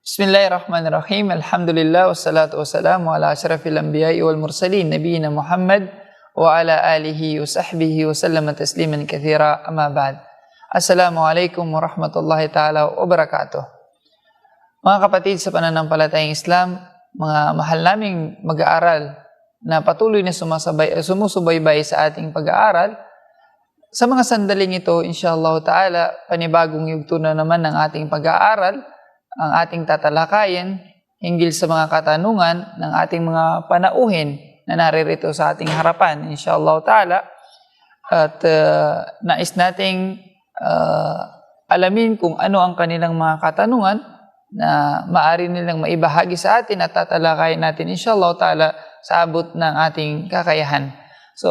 Bismillahirrahmanirrahim. Alhamdulillah wassalatu wassalamu ala asyrafil anbiya'i wal mursalin nabiyina Muhammad wa ala alihi wa sahbihi wa sallama tasliman katsira, amma ba'd. Assalamualaikum warahmatullahi taala wabarakatuh. Mga kapatid sa pananampalatayang Islam, mga mahal naming mag-aaral na patuloy na sumusubaybay sa ating pag-aaral, sa mga sandaling ito, inshallah ta'ala, panibagong yugto na naman ng ating pag-aaral, ang ating tatalakayin hinggil sa mga katanungan ng ating mga panauhin na naririto sa ating harapan, inshallah ta'ala. At nais nating alamin kung ano ang kanilang mga katanungan na maaari nilang maibahagi sa atin at tatalakayin natin, inshallah ta'ala, sa abot ng ating kakayahan. So,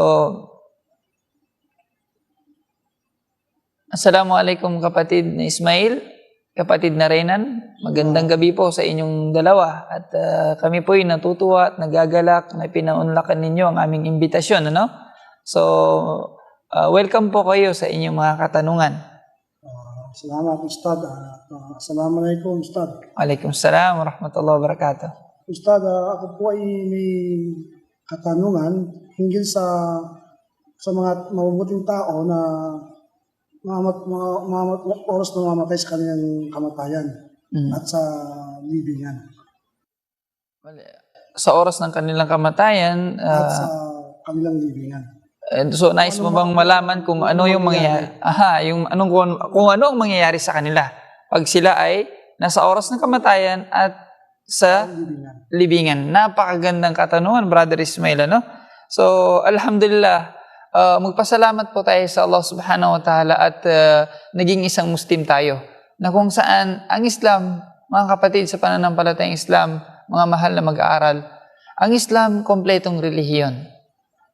Assalamualaikum kapatid na Ismail, kapatid na Renan, magandang gabi po sa inyong dalawa at kami po ay natutuwa at nagagalak na pinaunlakan ninyo ang aming imbitasyon, ano? So, welcome po kayo sa inyong mga katanungan. Salamat, Ustad. Assalamualaikum, Ustad. Waalaikumsalam warahmatullahi wabarakatuh. Ustad, ako po ay may katanungan hinggil sa mga mabubuting tao na oras na mamatay sa kanilang kamatayan at sa libingan. Sa oras ng kanilang kamatayan At sa kanilang libingan. So nais mo bang malaman kung ano yung mangyayari? Kung ano ang mangyayari sa kanila pag sila ay nasa oras ng kamatayan at sa libingan. Napakagandang katanungan, Brother Ismail, ano? So alhamdulillah, magpasalamat po tayo sa Allah subhanahu wa ta'ala at naging isang Muslim tayo, na kung saan ang Islam, mga kapatid sa pananampalatayang Islam, mga mahal na mag-aaral, ang Islam kompletong relihiyon,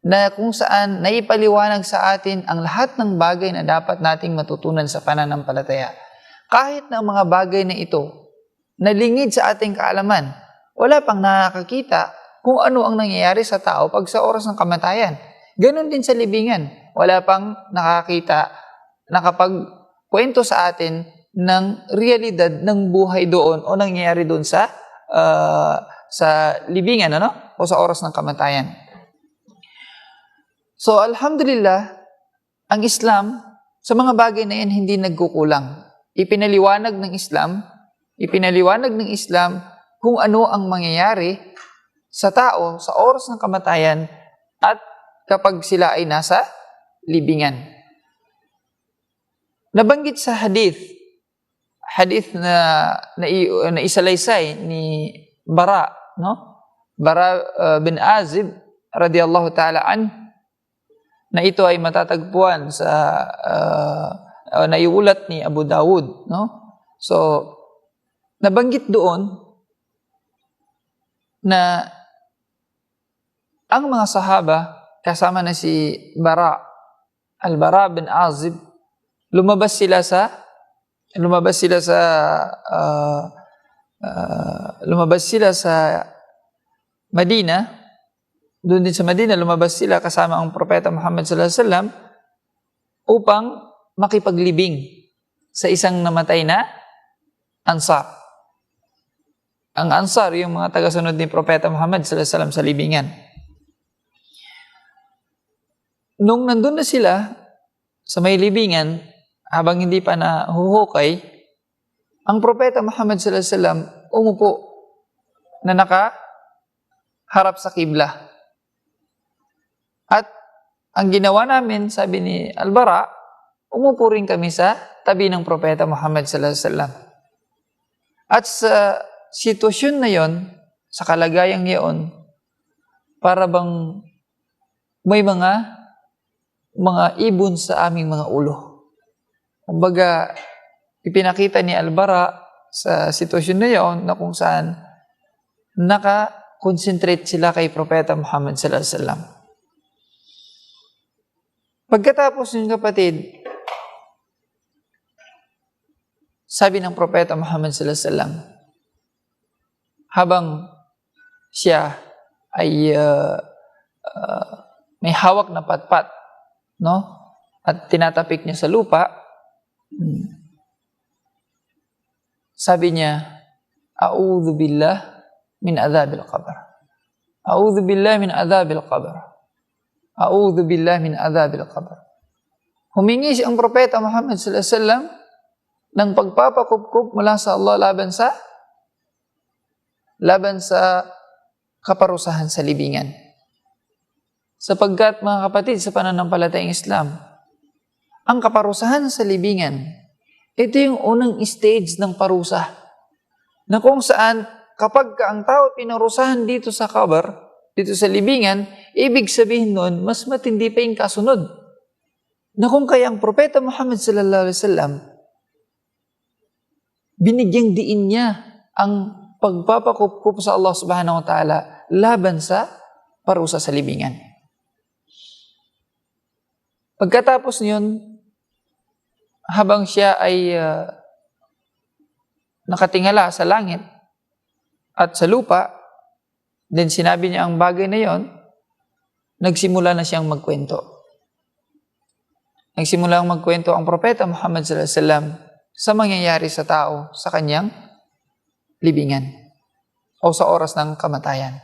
na kung saan naipaliwanag sa atin ang lahat ng bagay na dapat nating matutunan sa pananampalataya. Kahit na ang mga bagay na ito nalingid sa ating kaalaman, wala pang nakakakita kung ano ang nangyayari sa tao pag sa oras ng kamatayan. Ganon din sa libingan. Wala pang nakakita, nakapagkwento sa atin ng realidad ng buhay doon o nangyayari doon sa libingan, ano? O sa oras ng kamatayan. So, alhamdulillah, ang Islam, sa mga bagay na yan, hindi nagkukulang. Ipinaliwanag ng Islam kung ano ang mangyayari sa tao sa oras ng kamatayan at kapag sila ay nasa libingan. Nabanggit sa hadith na isalaysay ni Bara, no? Bara bin Azib radiyallahu ta'ala na ito ay matatagpuan sa naiulat ni Abu Dawud, no? So, nabanggit doon na ang mga sahaba kasama na si Al-Bara bin Azib, lumabas sila sa Madina. Doon din sa Madina, lumabas sila kasama ang Propeta Muhammad sallallahu alaihi wasallam upang makipaglibing sa isang namatay na Ansar. Ang Ansar, yung mga tagasunod ni Propeta Muhammad sallallahu alaihi wasallam sa libingan. Nung nandun na sila sa may libingan, habang hindi pa nahuhukay, ang Propeta Muhammad sallallahu alaihi wasallam umupo na nakaharap sa kibla. At ang ginawa namin, sabi ni Al-Bara, umupo rin kami sa tabi ng Propeta Muhammad sallallahu alaihi wasallam. At sa sitwasyon na yon, sa kalagayang yon, para bang may mga ibon sa aming mga ulo. Kumbaga, ipinakita ni Al-Bara sa sitwasyon na yon na kung saan naka-concentrate sila kay Propeta Muhammad sallallahu alaihi wasallam. Pagkatapos ng kapatid, sabi ng Propeta Muhammad sallallahu alaihi wasallam, habang siya ay may hawak na patpat, no? At tinatapik niya sa lupa, sabi niya, A'udhu billah min adhabil qabr. A'udhu billah min adhabil qabr. A'udhu billah min adhabil qabr. Humingi ang propeta Muhammad sallallahu alaihi wasallam ng pagpapakupkup mula sa Allah laban sa kaparusahan sa libingan. Sapagkat mga kapatid sa pananampalatayang Islam, ang kaparusahan sa libingan, ito yung unang stage ng parusa. Na kung saan kapag ang tao pinarusahan dito sa kabar, dito sa libingan, ibig sabihin nun, mas matindi pa yung kasunod. Na kung kaya ang propeta Muhammad sallallahu alaihi wasallam, binigyang diin niya ang pagpapakupkup sa Allah subhanahu wa ta'ala laban sa parusa sa libingan. Pagkatapos niyon, habang siya ay nakatingala sa langit at sa lupa, then sinabi niya ang bagay na yon, nagsimula na siyang magkwento. Nagsimula ang magkwento ang propeta Muhammad sallallahu alaihi wasallam sa mangyayari sa tao sa kanyang libingan o sa oras ng kamatayan.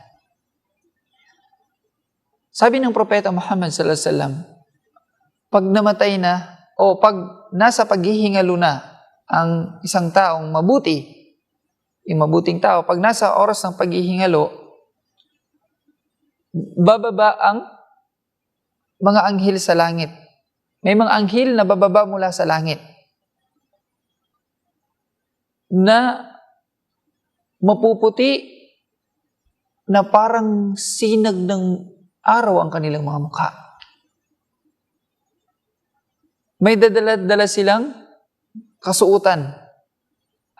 Sabi ng propeta Muhammad sallallahu alaihi wasallam, pag namatay na o pag nasa paghihingalo na ang isang taong mabuti, yung mabuting tao, pag nasa oras ng paghihingalo, bababa ang mga anghel sa langit. May mga anghel na bababa mula sa langit na mapuputi na parang sinag ng araw ang kanilang mga mukha. May dadala-dala silang kasuutan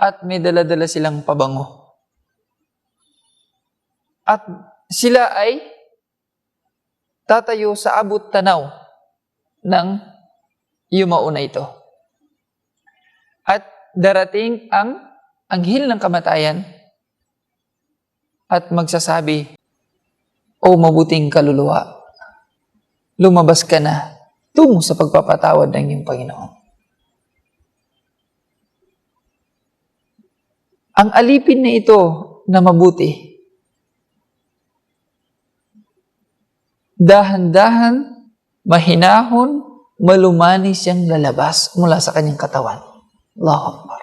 at may dala-dala silang pabango. At sila ay tatayo sa abot tanaw ng yumao na ito. At darating ang anghel ng kamatayan at magsasabi, "O mabuting kaluluwa, lumabas ka na tungo sa pagpapatawad ng iyong Panginoon." Ang alipin na ito na mabuti, dahan-dahan, mahinahon, malumanis siyang lalabas mula sa kanyang katawan. Allahu Akbar.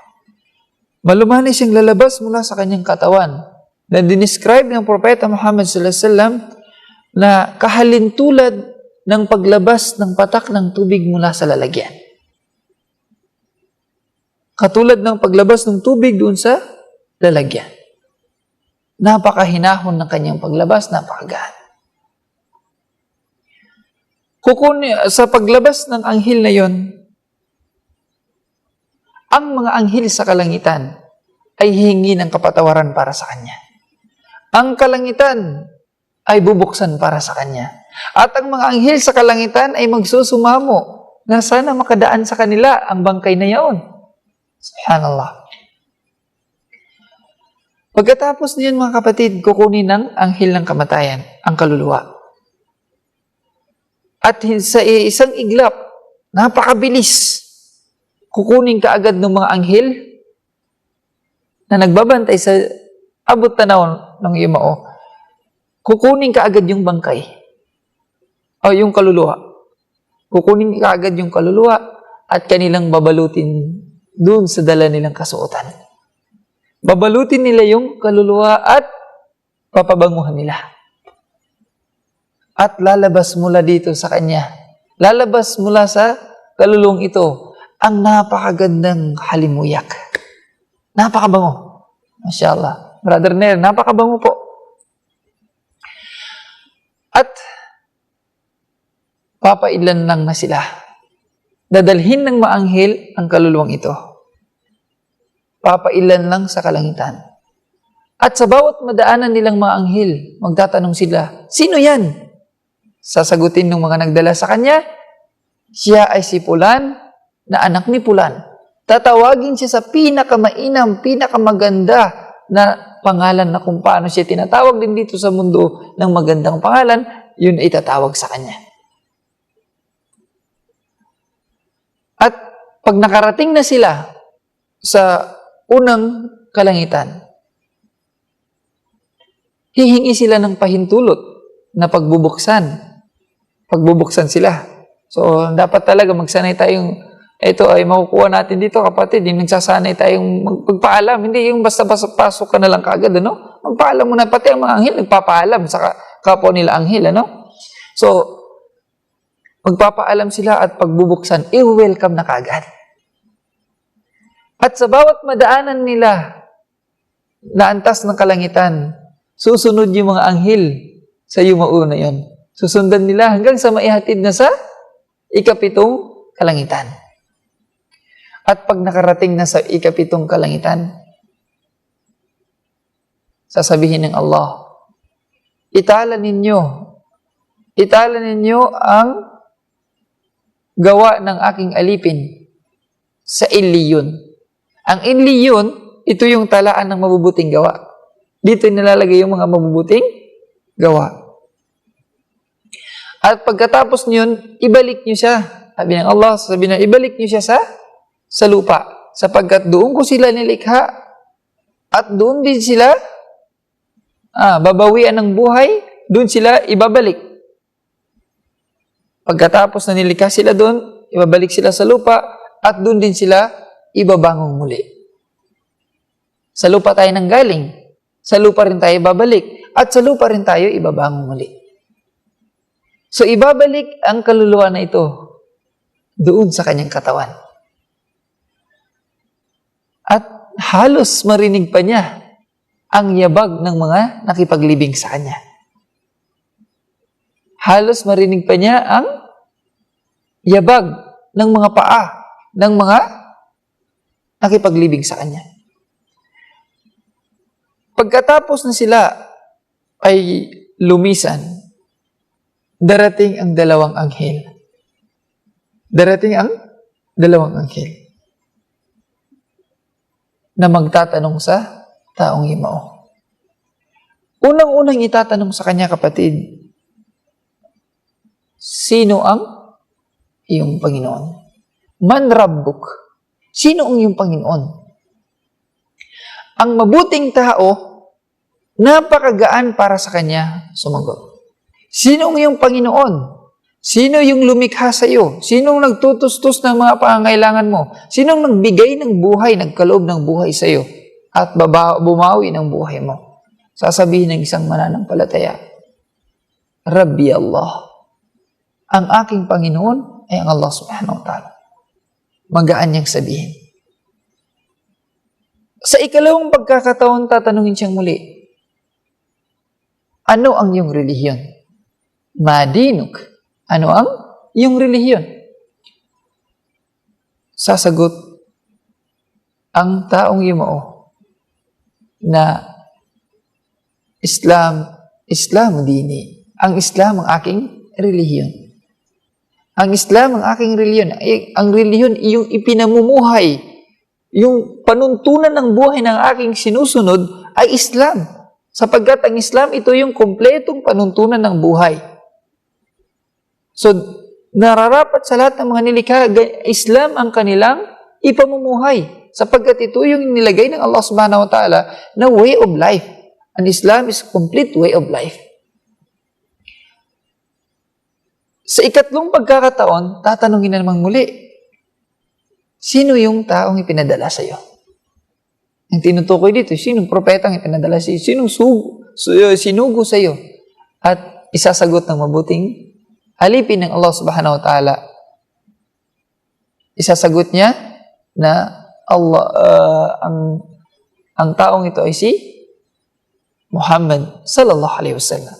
Malumanis siyang lalabas mula sa kanyang katawan. Na dinescribe ng propeta Muhammad sallallahu alaihi wasallam na kahalintulad ng paglabas ng patak ng tubig mula sa lalagyan. Katulad ng paglabas ng tubig doon sa lalagyan. Napakahinahon ng kanyang paglabas, napakagaan. Sa paglabas ng anghel na yon, ang mga anghel sa kalangitan ay hihingi ng kapatawaran para sa kanya. Ang kalangitan ay bubuksan para sa kanya. At ang mga anghel sa kalangitan ay magsusumamo na sana makadaan sa kanila ang bangkay na yaon. Subhanallah. Pagkatapos niyan mga kapatid, kukunin ng anghel ng kamatayan ang kaluluwa. At sa isang iglap, napakabilis, kukunin kaagad ng mga anghel na nagbabantay sa abot tanaw ng yumao. Kukunin kaagad yung bangkay o yung kaluluwa. Kukunin kaagad yung kaluluwa at kanilang babalutin doon sa dala nilang kasuotan. Babalutin nila yung kaluluwa at papabanguhan nila. At lalabas mula dito sa kanya, lalabas mula sa kaluluwang ito, ang napakagandang halimuyak. Napakabango. Mashallah. Brother Nair, napakabango po. At papailan lang na sila. Dadalhin ng maanghel ang kaluluwang ito. Papailan lang sa kalangitan. At sa bawat madaanan nilang maanghel, magtatanong sila, sino yan? Sasagutin ng mga nagdala sa kanya, siya ay si Pulan na anak ni Pulan. Tatawagin siya sa pinakamainam, pinakamaganda na pangalan na kung paano siya tinatawag din dito sa mundo ng magandang pangalan, yun ay tatawag sa kanya. At pag nakarating na sila sa unang kalangitan, hihingi sila ng pahintulot na pagbubuksan sila. So, dapat talaga magsanay tayong, ito ay makukuha natin dito, kapatid, yung nagsasanay tayong magpaalam. Hindi yung basta-basta pasok ka na lang kaagad, ano? Magpaalam mo na, pati ang mga anghel, nagpapaalam sa kapwa nila anghel, ano? So, magpapaalam sila at pagbubuksan, i-welcome na kaagad. At sa bawat madaanan nila na antas ng kalangitan, susunod yung mga anghel sa yumao na yon. Susundan nila hanggang sa maihatid na sa ikapitong kalangitan. At pag nakarating na sa ikapitong kalangitan, sasabihin ng Allah, itala ninyo ang gawa ng aking alipin sa Illiyon. Ang Illiyon, ito yung talaan ng mabubuting gawa. Dito nilalagay yung mga mabubuting gawa. At pagkatapos niyon, ibalik niyo siya. Sabi ng Allah, ibalik niyo siya sa lupa. Sapagkat doon ko sila nilikha at doon din sila babawian ng buhay, doon sila ibabalik. Pagkatapos na nilikha sila doon, ibabalik sila sa lupa at doon din sila ibabangong muli. Sa lupa tayo nanggaling, sa lupa rin tayo babalik, at sa lupa rin tayo ibabangong muli. So, ibabalik ang kaluluwa na ito doon sa kanyang katawan. At halos marinig pa niya ang yabag ng mga nakipaglibing sa kanya. Halos marinig pa niya ang yabag ng mga paa ng mga nakipaglibing sa kanya. Pagkatapos na sila ay lumisan, darating ang dalawang anghel. Darating ang dalawang anghel na magtatanong sa taong himao. Unang-unang itatanong sa kanya, kapatid, sino ang iyong Panginoon? Man Rabbuk? Sino ang iyong Panginoon? Ang mabuting tao, napakagaan para sa kanya sumagot. Sino ang iyong Panginoon? Sino yung lumikha sa iyo? Sino ang nagtutustos ng mga pangangailangan mo? Sino ang nagbigay ng buhay, nagkaloob ng buhay sa iyo at bumawi ng buhay mo? Sasabihin ng isang mananampalataya, Rabbi Allah. Ang aking Panginoon ay ang Allah subhanahu wa ta'ala. Magaan niyang sabihin. Sa ikalawang pagkakataon, tatanungin siyang muli, ano ang iyong relihiyon? Madinuk. Ano ang iyong relihiyon? Sasagot ang taong yumao na Islam dini. Ang Islam ang aking relihiyon. Ang Islam ang aking relihiyon. Ang relihiyon yung ipinamumuhay, yung panuntunan ng buhay ng aking sinusunod ay Islam. Sapagkat ang Islam, ito yung kompletong panuntunan ng buhay. So, nararapat sa lahat ng mga nilikha, Islam ang kanilang ipamumuhay. Sapagkat ito yung nilagay ng Allah subhanahu wa ta'ala na way of life. And Islam is a complete way of life. Sa ikatlong pagkakataon, tatanungin na namang muli, sino yung taong ipinadala sa iyo? Ang tinutukoy dito, sinong propetang ipinadala sa iyo? Sinong sinugo sa iyo? At isasagot ng mabuting alipin ng Allah subhanahu wa ta'ala. Isasagot niya na Allah, ang taong ito ay si Muhammad sallallahu alaihi wasallam.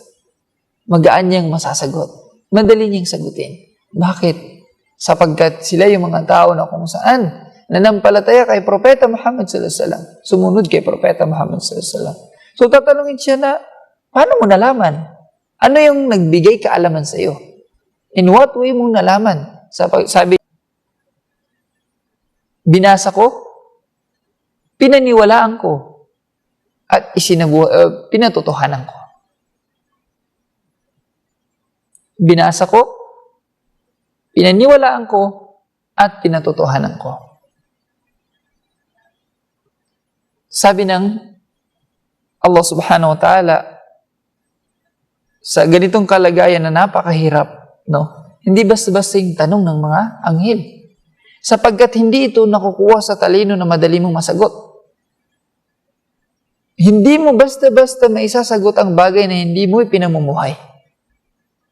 Magaan niyang masasagot. Madali niyang sagutin. Bakit? Sapagkat sila yung mga tao na kung saan nanampalataya kay Propeta Muhammad sallallahu alaihi wasallam. Sumunod kay Propeta Muhammad sallallahu alaihi wasallam. So tatanungin siya na, paano mo nalaman? Ano yung nagbigay kaalaman sa iyo? In what way mong nalaman? Sabi, binasa ko, pinaniwalaan ko, at pinatotohanan ko. Binasa ko, pinaniwalaan ko, at pinatotohanan ko. Sabi ng Allah subhanahu wa ta'ala, sa ganitong kalagayan na napakahirap, no? Hindi basta-basta yung tanong ng mga anghel. Sapagkat hindi ito nakukuha sa talino na madali mong masagot. Hindi mo basta-basta maisasagot ang bagay na hindi mo ipinamumuhay.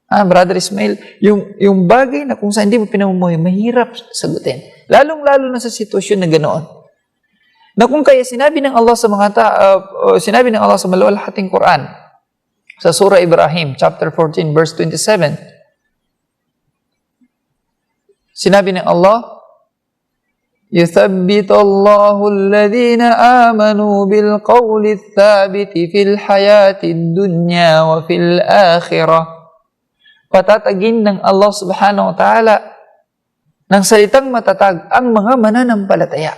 Brother Ismail, yung bagay na kung saan hindi mo pinamumuhay, mahirap sagutin. Lalong-lalo na sa sitwasyon na ganoon. Na kung kaya sinabi ng Allah sa sinabi ng Allah sa maluwalhating Quran, sa Surah Ibrahim, chapter 14, verse 27, sinabi ng Allah, يُثَبِّتُ اللَّهُ الَّذِينَ آمَنُوا بِالْقَوْلِ الثَّابِتِ فِي الْحَيَاةِ الدُّنْيَا وَفِي الْآخِرَةِ. Patatagin ng Allah subhanahu wa ta'ala ng salitang matatag ang mga mananampalataya.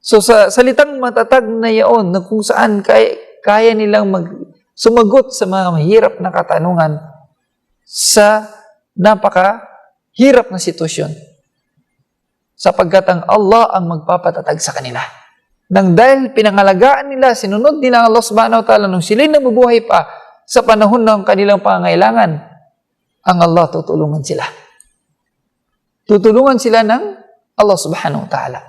So sa salitang matatag na yaon, na kung saan kaya nilang sumagot sa mga mahirap na katanungan sa napakahirap na sitwasyon. Sapagkat ang Allah ang magpapatatag sa kanila. Nang dahil pinangalagaan nila, sinunod nila ang Allah subhanahu wa ta'ala nung sila'y nabubuhay pa sa panahon ng kanilang pangangailangan, ang Allah tutulungan sila. Tutulungan sila ng Allah subhanahu wa ta'ala.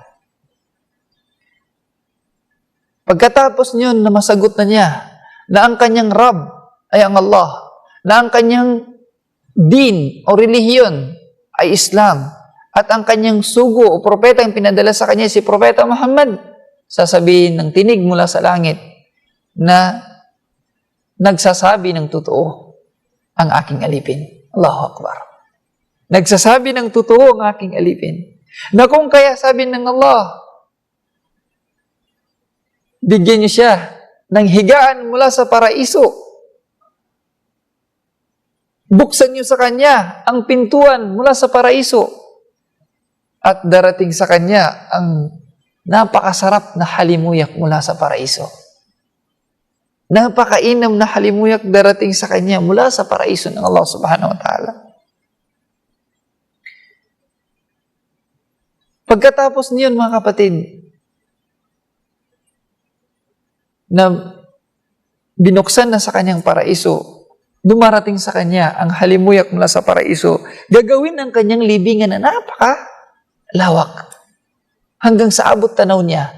Pagkatapos niyon na masagot na niya na ang kanyang Rab ay ang Allah, na ang kanyang din o relihiyon ay Islam, at ang kanyang sugo o propeta ang pinadala sa kanya si Propeta Muhammad, sasabihin ng tinig mula sa langit na nagsasabi ng totoo ang aking alipin. Allahu Akbar. Nagsasabi ng totoo ang aking alipin. Na kung kaya sabi ng Allah, bigyan niyo siya ng higaan mula sa paraiso. Buksan niyo sa kanya ang pintuan mula sa paraiso. At darating sa kanya ang napakasarap na halimuyak mula sa paraiso. Napakainam na halimuyak darating sa kanya mula sa paraiso ng Allah subhanahu wa ta'ala. Pagkatapos niyon, mga kapatid, na binuksan na sa kanyang paraiso, dumarating sa kanya ang halimuyak mula sa paraiso, gagawin ng kanyang libingan na napakalawak hanggang sa abot tanaw niya.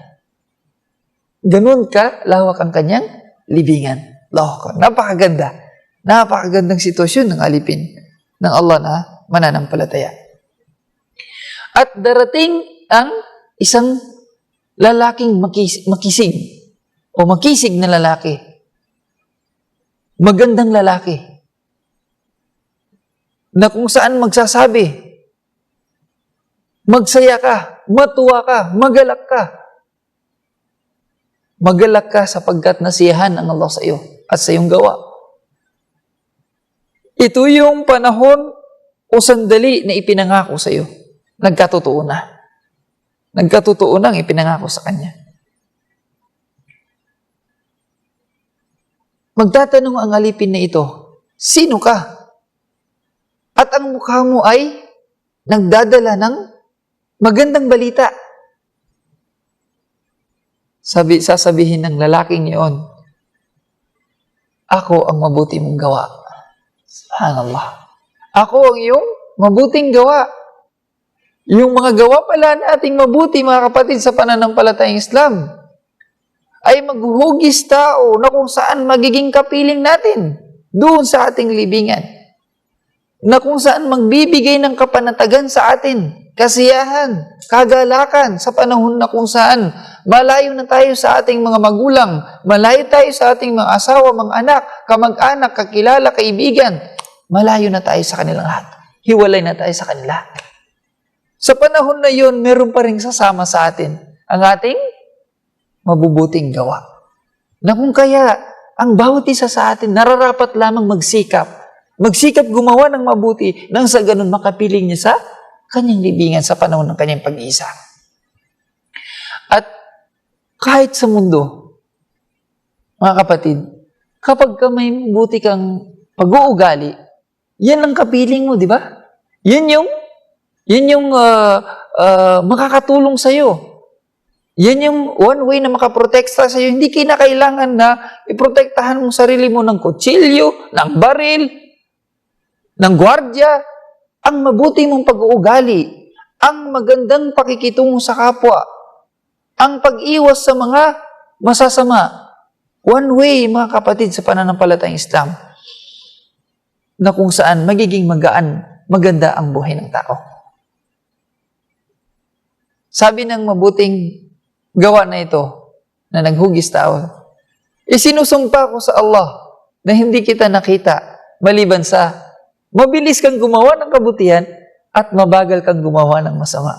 Ganun ka lawak ang kanyang libingan. Napakaganda. Napakagandang sitwasyon ng alipin ng Allah na mananampalataya. At darating ang isang lalaking makisig o makisig na lalaki. Magandang lalaki. Na kung saan magsasabi, magsaya ka, matuwa ka, magalak ka. Magalak ka sapagkat nasiyahan ang Allah sa iyo at sa iyong gawa. Ito yung panahon o sandali na ipinangako sa iyo. Nagkatotoo na. Nagkatotoo na ang ipinangako sa kanya. Magtatanong ang alipin na ito, sino ka? At ang mukha mo ay nagdadala ng magandang balita. Sasabihin ng lalaking iyon, ako ang mabuti mong gawa. Subhanallah. Ako ang iyong mabuting gawa. Yung mga gawa pala nating mabuti, mga kapatid, sa pananampalatayang Islam, ay maghuhugis tao na kung saan magiging kapiling natin doon sa ating libingan. Na kung saan magbibigay ng kapanatagan sa atin, kasiyahan, kagalakan sa panahon na kung saan malayo na tayo sa ating mga magulang, malayo tayo sa ating mga asawa, mga anak, kamag-anak, kakilala, kaibigan, malayo na tayo sa kanilang lahat. Hiwalay na tayo sa kanila. Sa panahon na yun, meron pa rin sasama sa atin ang ating mabubuting gawa. Na kung kaya, ang bawat isa sa atin, nararapat lamang magsikap. Magsikap gumawa ng mabuti nang sa ganun makapiling niya sa kanyang libingan sa panahon ng kanyang pag-iisa. At kahit sa mundo, mga kapatid, kapag ka may mabuti kang pag-uugali, yan ang kapiling mo, di ba? Yan yung makakatulong sa'yo. Yan yung one way na makaprotekta sa'yo. Hindi kinakailangan na iprotektahan mong sarili mo ng kutsilyo, ng baril, ng gwardya. Ang mabuti mong pag-uugali, ang magandang pakikitungo sa kapwa, ang pag-iwas sa mga masasama. One way, mga kapatid, sa pananampalatayang Islam, na kung saan magiging magaan, maganda ang buhay ng tao. Sabi ng mabuting gawa na ito, na naghugis tao, isinusumpa ko sa Allah na hindi kita nakita maliban sa mabilis kang gumawa ng kabutihan at mabagal kang gumawa ng masama.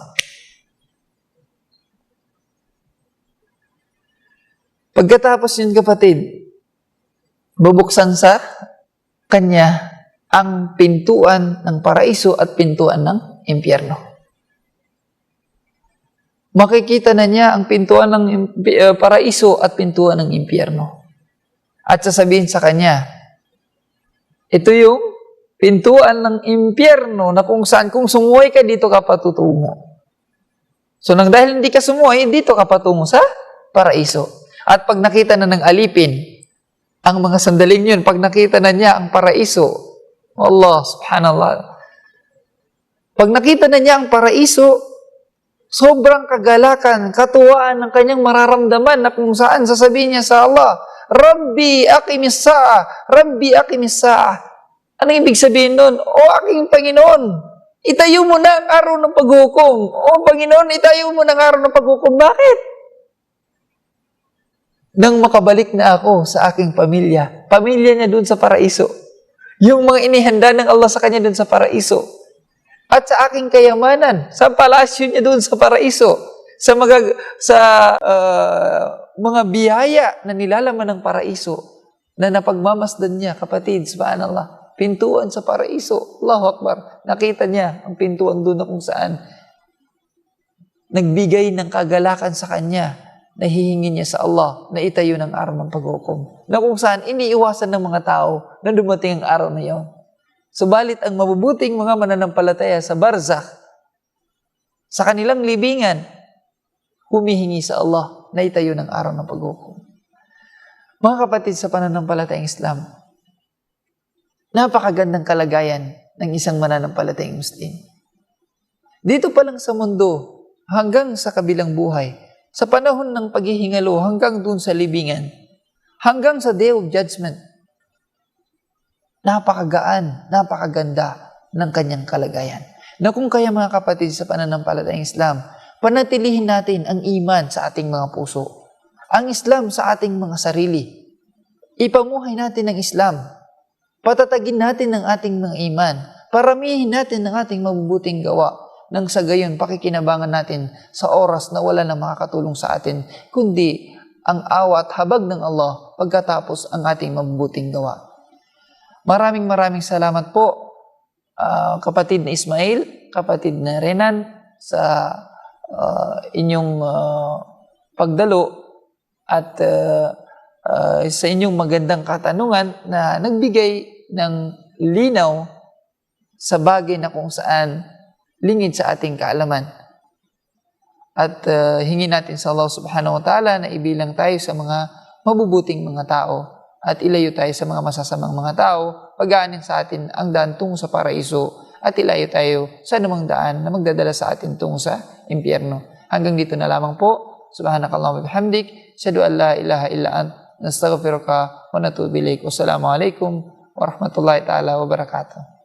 Pagkatapos yun, kapatid, bubuksan sa kanya ang pintuan ng paraiso at pintuan ng impyerno. Makikita na niya ang pintuan ng paraiso at pintuan ng impyerno. At sasabihin sa kanya, ito yung pintuan ng impyerno na kung saan, kung sumuway ka, dito ka patutungo. So, nang dahil hindi ka sumuway, dito ka patungo sa paraiso. At pag nakita na ng alipin, ang mga sandaling yun, pag nakita na niya ang paraiso, Allah, subhanallah. Pag nakita na niya ang paraiso, sobrang kagalakan, katuwaan ng kanyang mararamdaman na kung saan sasabihin niya sa Allah, Rabbi aqimis sa'a, Rabbi aqimis sa'a. Anong ibig sabihin nun? O aking Panginoon, itayo mo na ang araw ng paghukom. O Panginoon, itayo mo na ang araw ng paghukom. Bakit? Nang makabalik na ako sa aking pamilya niya dun sa paraiso, yung mga inihanda ng Allah sa kanya dun sa paraiso, at sa aking kayamanan, sa palasyo niya doon sa paraiso, sa mga biyaya na nilalaman ng paraiso, na napagmamasdan niya, kapatid, subhanallah, pintuan sa paraiso, Allahu Akbar, nakita niya ang pintuan doon na kung saan nagbigay ng kagalakan sa kanya, nahihingi niya sa Allah na itayo ng araw ng paghukom, na kung saan iniiwasan ng mga tao na dumating ang araw na yun. Subalit ang mabubuting mga mananampalataya sa barzakh, sa kanilang libingan, humihingi sa Allah na itayo ng araw ng paghukom. Mga kapatid sa pananampalatayang Islam, napakagandang kalagayan ng isang mananampalatayang Muslim. Dito pa lang sa mundo, hanggang sa kabilang buhay, sa panahon ng paghihingalo, hanggang dun sa libingan, hanggang sa Day of Judgment, napakagaan, napakaganda ng kanyang kalagayan. Na kung kaya, mga kapatid sa pananampalatayang Islam, panatilihin natin ang iman sa ating mga puso, ang Islam sa ating mga sarili. Ipamuhay natin ang Islam. Patatagin natin ang ating mga iman. Paramihin natin ang ating mabubuting gawa. Nang sa gayon, pakikinabangan natin sa oras na wala na makakatulong sa atin, kundi ang awa at habag ng Allah pagkatapos ang ating mabubuting gawa. Maraming salamat po, kapatid na Ismail, kapatid na Renan, sa inyong pagdalo at sa inyong magandang katanungan na nagbigay ng linaw sa bagay na kung saan lingid sa ating kaalaman. At hingin natin sa Allah subhanahu wa ta'ala na ibilang tayo sa mga mabubuting mga tao at ilayo tayo sa mga masasamang mga tao, pagaanin sa atin ang daan tungo sa paraiso at ilayo tayo sa anumang daan na magdadala sa atin tungo sa impyerno. Hanggang dito na lamang po. Subhanakallahumma wa bihamdik, asyhadu an la ilaha illa ant, nastaghfiruka wa natubu ilaik. Wassalamu alaikum warahmatullahi ta'ala wabarakatuh.